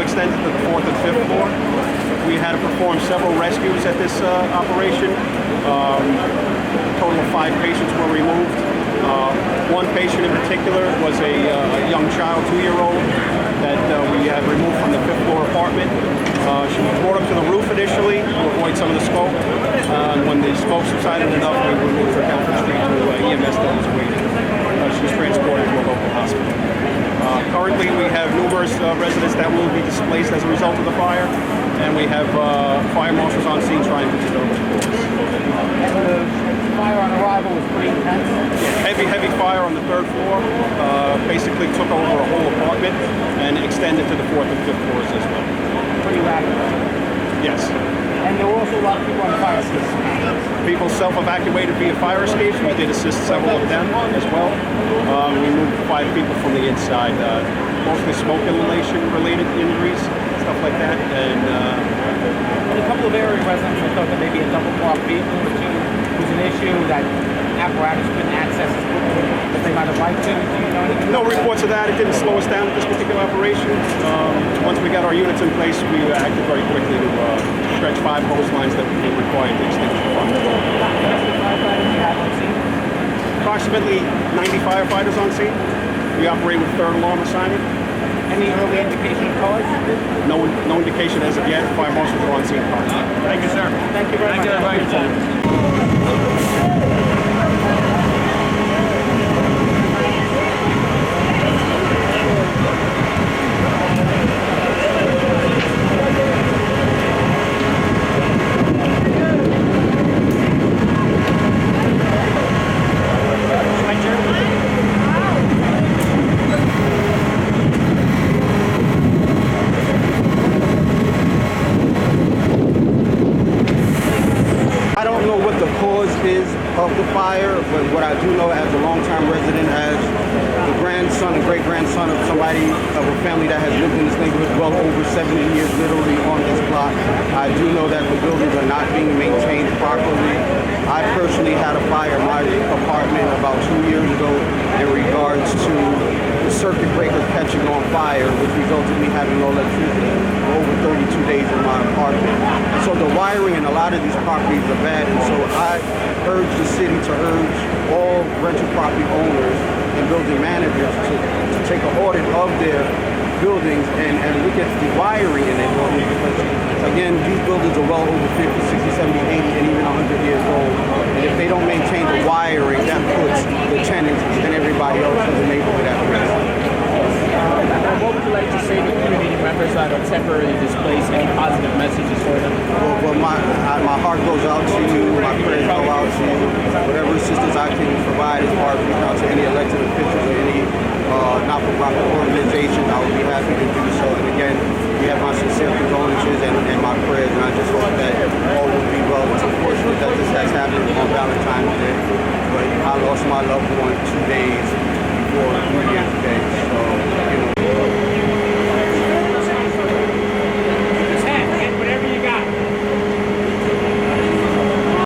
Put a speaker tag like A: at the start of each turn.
A: extend it to the 4th and 5th floor. We had to perform several rescues at this operation. A total of 5 patients were removed. One patient in particular was a young child, 2-year-old, that we had removed from the 5th floor apartment. She was brought up to the roof initially to avoid some of the smoke. When the smoke subsided enough, we removed her down the street to EMS that was waiting. She was transported to a local hospital. Currently, we have numerous residents that will be displaced as a result of the fire, and we have fire marshals on scene trying to determine the cause.
B: The fire on arrival was pretty intense?
A: Heavy fire on the 3rd floor. Basically took over a whole apartment and extended to the 4th and 5th floors as well.
B: Pretty rapid.
A: Yes.
B: And there were also a lot of people on fire escapes.
A: People self-evacuated via fire escapes. We did assist several of them as well. We moved 5 people from the inside, mostly smoke inhalation related injuries, stuff like that. And
B: in a couple of area residents thought that maybe a double parked vehicle was an issue, that apparatus couldn't access as quickly as they might have liked to. Do you know anything?
A: No reports of that. It didn't slow us down at this particular operation. Once we got our units in place, we acted very quickly to stretch 5 hose lines that we required to extinguish the fire. Approximately 90 firefighters on scene. We operate with 3rd alarm assignment.
B: Any early indication of cause?
A: No indication as of yet. Fire marshals are on scene.
B: Thank you, sir. Thank you very much.
C: I don't know what the cause is of the fire, but what I do know as a long-time resident, as the grandson and great-grandson of somebody, of a family that has lived in this neighborhood well over 70 years literally on this block, I do know that the buildings are not being maintained properly. I personally had a fire in my apartment about 2 years ago in regards to the circuit breaker catching on fire, which resulted in me having no electricity for over 32 days in my apartment. So the wiring in a lot of these properties are bad, and so I urge the city to urge all rental property owners and building managers to take an audit of their buildings and look at the wiring in their buildings, because again, these buildings are well over 50, 60, 70, 80, and even 100 years old. And if they don't maintain the wiring, that puts the tenants and everybody else in the neighborhood at risk.
B: What would you like to say to community members that are temporarily displaced? Any positive messages for them?
C: Well, my heart goes out to you, my prayers go out to you. Whatever assistance I can provide as far as reaching out to any elected officials or any not-for-profit organizations, I would be happy to do so. And again, we have my sincere condolences and my prayers, and I just hope that all will be well. It's unfortunate that this has happened on Valentine's Day, but I lost my loved one 2 days before New Year's Day. So,